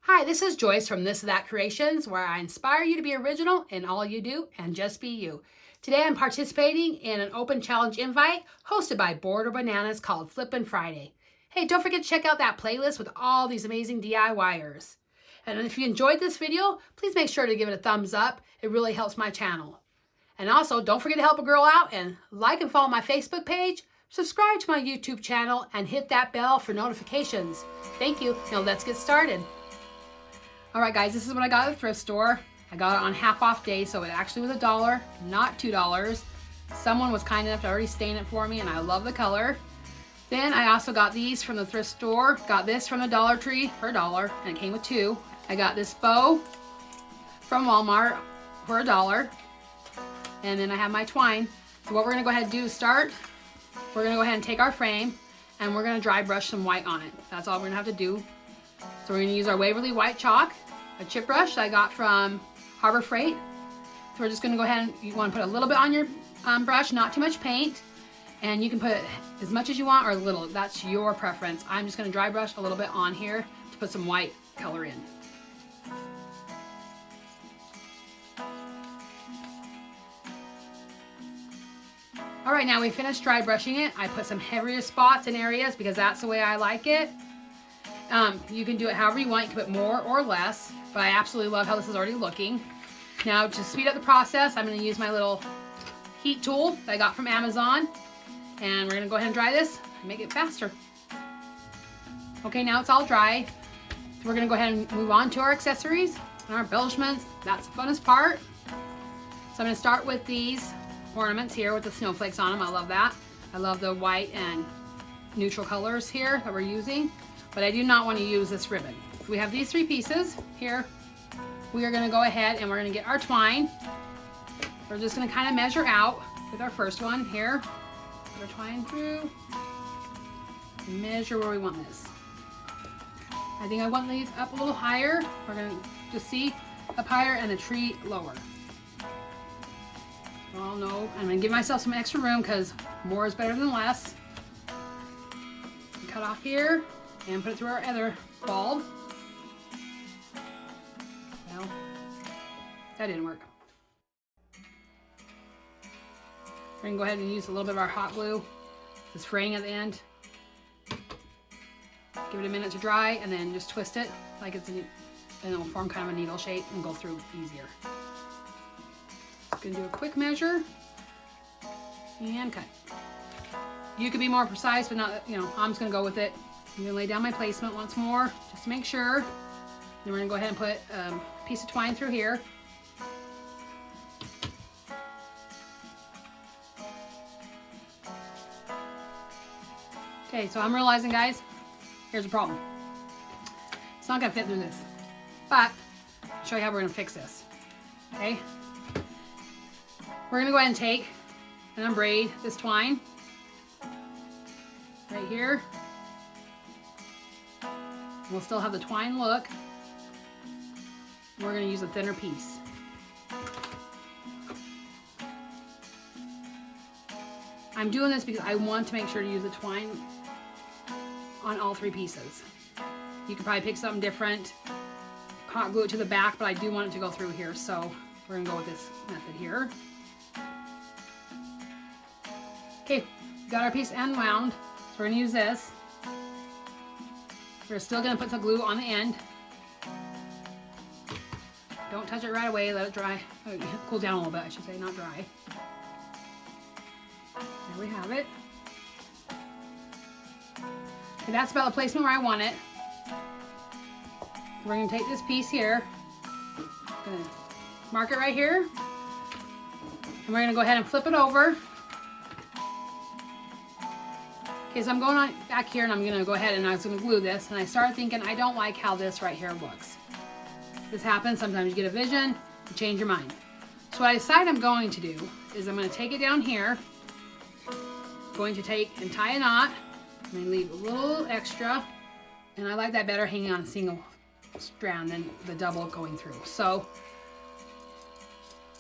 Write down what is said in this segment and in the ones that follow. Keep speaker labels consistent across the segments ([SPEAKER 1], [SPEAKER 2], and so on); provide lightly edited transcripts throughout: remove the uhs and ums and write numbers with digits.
[SPEAKER 1] Hi, this is Joyce from This That Creations, where I inspire you to be original in all you do and just be you. Today I'm participating in an open challenge invite hosted by Board or Bananas called Flippin Friday. Hey, don't forget to check out that playlist with all these amazing DIYers. And if you enjoyed this video, please make sure to give it a thumbs up. It really helps my channel. And also, don't forget to help a girl out and like and follow my Facebook page, subscribe to my YouTube channel, and hit that bell for notifications. Thank you. Now let's get started. All right, guys, this is what I got at the thrift store. I got it on half off day, so it actually was $1, not $2. Someone was kind enough to already stain it for me, and I love the color. Then I also got these from the thrift store. Got this from the Dollar Tree for $1, and it came with 2. I got this bow from Walmart for $1. And then I have my twine. So what we're gonna go ahead and do is start. We're gonna go ahead and take our frame, and we're gonna dry brush some white on it. That's all we're gonna have to do. So we're gonna use our Waverly White Chalk, a chip brush that I got from Harbor Freight. So we're just gonna go ahead and, you wanna put a little bit on your brush, not too much paint. And you can put as much as you want or a little, that's your preference. I'm just gonna dry brush a little bit on here to put some white color in. All right, now we finished dry brushing it. I put some heavier spots in areas because that's the way I like it. You can do it however you want. You can put more or less, but I absolutely love how this is already looking. Now to speed up the process, I'm going to use my little heat tool that I got from Amazon, and we're going to go ahead and dry this and make it faster. Okay, now it's all dry. So we're going to go ahead and move on to our accessories and our embellishments. That's the funnest part. So I'm going to start with these ornaments here with the snowflakes on them. I love that. I love the white and neutral colors here that we're using. But I do not want to use this ribbon. So we have these 3 pieces here. We are going to go ahead and we're going to get our twine. We're just going to kind of measure out with our first one here. Put our twine through. Measure where we want this. I think I want these up a little higher. We're going to just see up higher and the tree lower. Oh no, I'm going to give myself some extra room because more is better than less. Cut off here. And put it through our other bulb. Well, that didn't work. We're gonna go ahead and use a little bit of our hot glue. This fraying at the end. Give it a minute to dry and then just twist it like it's and it'll form kind of a needle shape and go through easier. Just gonna do a quick measure and cut. You could be more precise, but not, I'm just gonna go with it. I'm going to lay down my placement once more, just to make sure. Then we're going to go ahead and put a piece of twine through here. Okay, so I'm realizing, guys, here's a problem. It's not going to fit through this, but I'll show you how we're going to fix this. Okay? We're going to go ahead and take and unbraid this twine right here. We'll still have the twine look. We're going to use a thinner piece. I'm doing this because I want to make sure to use the twine on all 3 pieces. You could probably pick something different, hot glue it to the back, but I do want it to go through here, so we're going to go with this method here. Okay, got our piece unwound, so we're going to use this. We're still going to put the glue on the end. Don't touch it right away, let it dry. Cool down a little bit, I should say, not dry. There we have it. Okay, that's about the placement where I want it. We're going to take this piece here, going to mark it right here, and we're going to go ahead and flip it over. Okay, so I'm going on back here and I'm going to go ahead and I was going to glue this, and I started thinking I don't like how this right here looks. This happens, sometimes you get a vision, you change your mind. So what I decided I'm going to do is I'm going to take it down here, going to take and tie a knot, I'm going to leave a little extra, and I like that better hanging on a single strand than the double going through. So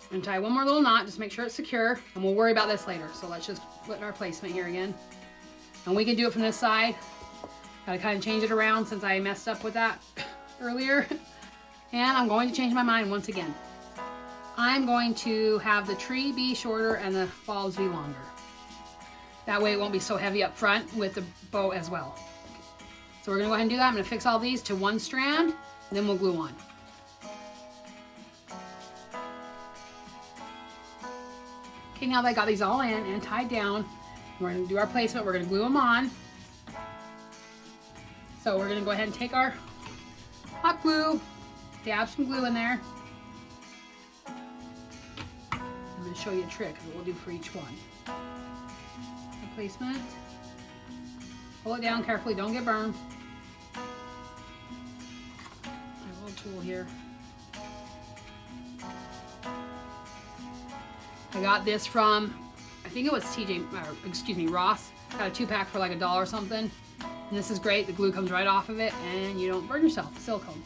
[SPEAKER 1] I'm going to tie one more little knot, just make sure it's secure, and we'll worry about this later. So let's just put our placement here again. And we can do it from this side. Gotta kind of change it around since I messed up with that earlier. And I'm going to change my mind once again. I'm going to have the tree be shorter and the bulbs be longer. That way it won't be so heavy up front with the bow as well. So we're gonna go ahead and do that. I'm gonna fix all these to one strand, and then we'll glue on. Okay, now that I got these all in and tied down, we're gonna do our placement. We're gonna glue them on. So we're gonna go ahead and take our hot glue, dab some glue in there. I'm gonna show you a trick that we'll do for each one. The placement. Pull it down carefully, don't get burned. My little tool here. I got this from, I think it was Ross. Got a 2-pack for like $1 or something. And this is great, the glue comes right off of it and you don't burn yourself, silicone.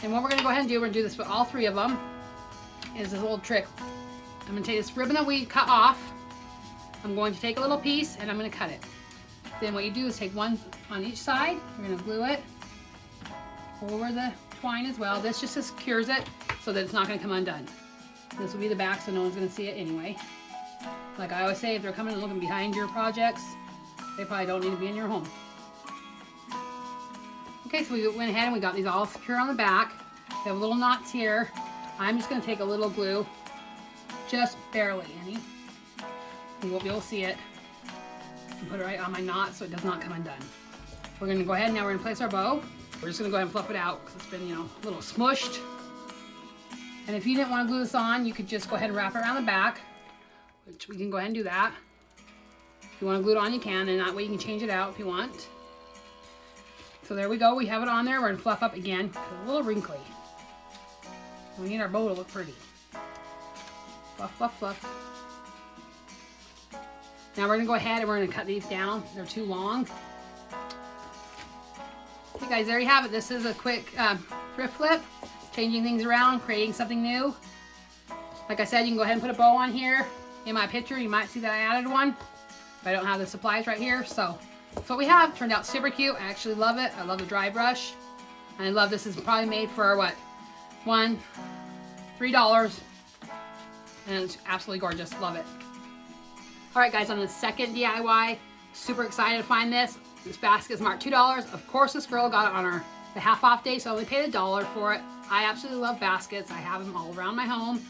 [SPEAKER 1] And what we're gonna go ahead and do, we're gonna do this with all 3 of them, is this little trick. I'm gonna take this ribbon that we cut off, I'm going to take a little piece and I'm gonna cut it. Then what you do is take one on each side, you're gonna glue it over the twine as well. This just secures it so that it's not gonna come undone. This will be the back so no one's gonna see it anyway. Like I always say, if they're coming and looking behind your projects, they probably don't need to be in your home. Okay, so we went ahead and we got these all secure on the back. We have little knots here. I'm just gonna take a little glue, just barely any. You won't be able to see it. And put it right on my knot so it does not come undone. We're gonna go ahead, now we're gonna place our bow. We're just gonna go ahead and fluff it out because it's been, a little smushed. And if you didn't want to glue this on, you could just go ahead and wrap it around the back, which we can go ahead and do that. If you want to glue it on, you can, and that way you can change it out if you want. So there we go, we have it on there. We're gonna fluff up again. It's a little wrinkly. We need our bow to look pretty. Fluff, fluff, fluff. Now we're gonna go ahead and we're gonna cut these down. They're too long. Okay guys, there you have it. This is a quick thrift flip. Changing things around, creating something new. Like I said, you can go ahead and put a bow on here. In my picture, you might see that I added one. But I don't have the supplies right here, so that's what we have. Turned out super cute. I actually love it. I love the dry brush. And I love this. Is probably made for what? $3. And it's absolutely gorgeous. Love it. Alright guys, on the second DIY, super excited to find this. This basket is marked $2. Of course, this girl got it on the half off day, so I only paid $1 for it. I absolutely love baskets. I have them all around my home.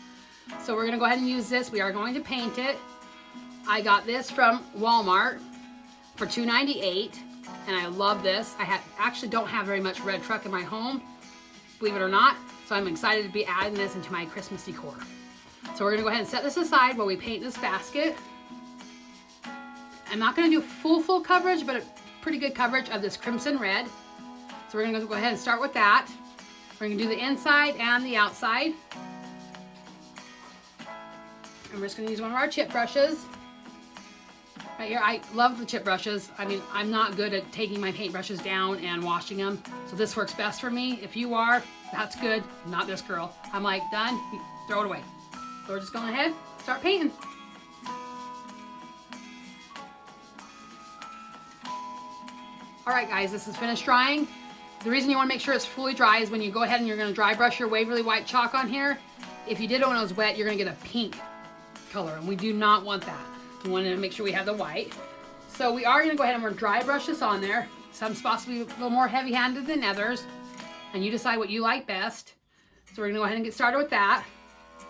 [SPEAKER 1] So we're gonna go ahead and use this. We are going to paint it. I got this from Walmart for $2.98, and I love this. I actually don't have very much red truck in my home, believe it or not, so I'm excited to be adding this into my Christmas decor. So we're gonna go ahead and set this aside while we paint this basket. I'm not gonna do full coverage, but a pretty good coverage of this crimson red. So we're gonna go ahead and start with that. We're gonna do the inside and the outside. And we're just gonna use one of our chip brushes. Right here, I love the chip brushes. I mean, I'm not good at taking my paint brushes down and washing them. So this works best for me. If you are, that's good. Not this girl. I'm like, done, throw it away. So we're just going ahead, start painting. All right guys, this is finished drying. The reason you want to make sure it's fully dry is when you go ahead and you're going to dry brush your Waverly White chalk on here. If you did it when it was wet, you're going to get a pink color, and we do not want that. We want to make sure we have the white. So we are going to go ahead and we're going to dry brush this on there. Some spots will be a little more heavy-handed than others, and you decide what you like best. So we're going to go ahead and get started with that.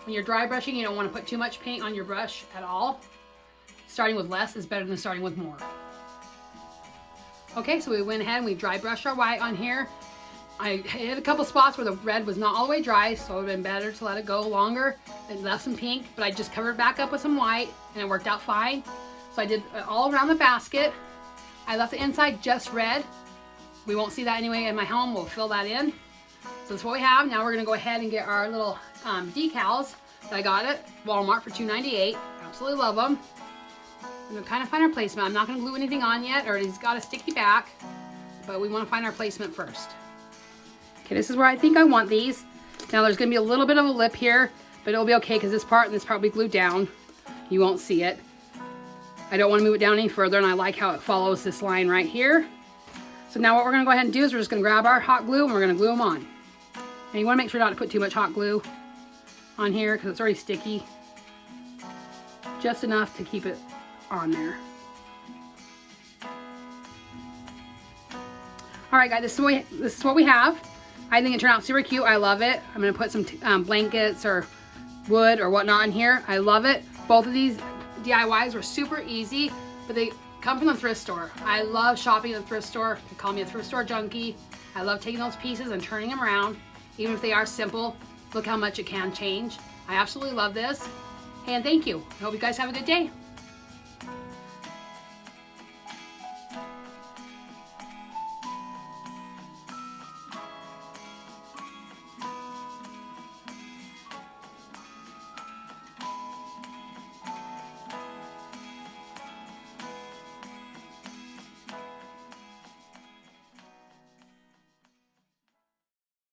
[SPEAKER 1] When you're dry brushing, you don't want to put too much paint on your brush at all. Starting with less is better than starting with more. Okay, so we went ahead and we dry brushed our white on here. I hit a couple spots where the red was not all the way dry, so it would have been better to let it go longer and left some pink, but I just covered back up with some white and it worked out fine. So I did it all around the basket. I left the inside just red. We won't see that anyway in my home. We'll fill that in. So that's what we have. Now we're gonna go ahead and get our little decals that I got at Walmart for $2.98. Absolutely love them. We're gonna kind of find our placement. I'm not gonna glue anything on yet, or it's got a sticky back, but we wanna find our placement first. Okay, this is where I think I want these. Now there's gonna be a little bit of a lip here, but it'll be okay because this part and this part will be glued down. You won't see it. I don't wanna move it down any further, and I like how it follows this line right here. So So now what we're going to go ahead and do is we're just going to grab our hot glue and we're going to glue them on. And you want to make sure not to put too much hot glue on here because it's already sticky. Just enough to keep it on there. Alright guys, this is what we have. I think it turned out super cute. I love it. I'm going to put some blankets or wood or whatnot in here. I love it. Both of these DIYs were super easy, but they come from the thrift store. I love shopping at the thrift store. They call me a thrift store junkie. I love taking those pieces and turning them around. Even if they are simple, look how much it can change. I absolutely love this. And thank you. I hope you guys have a good day.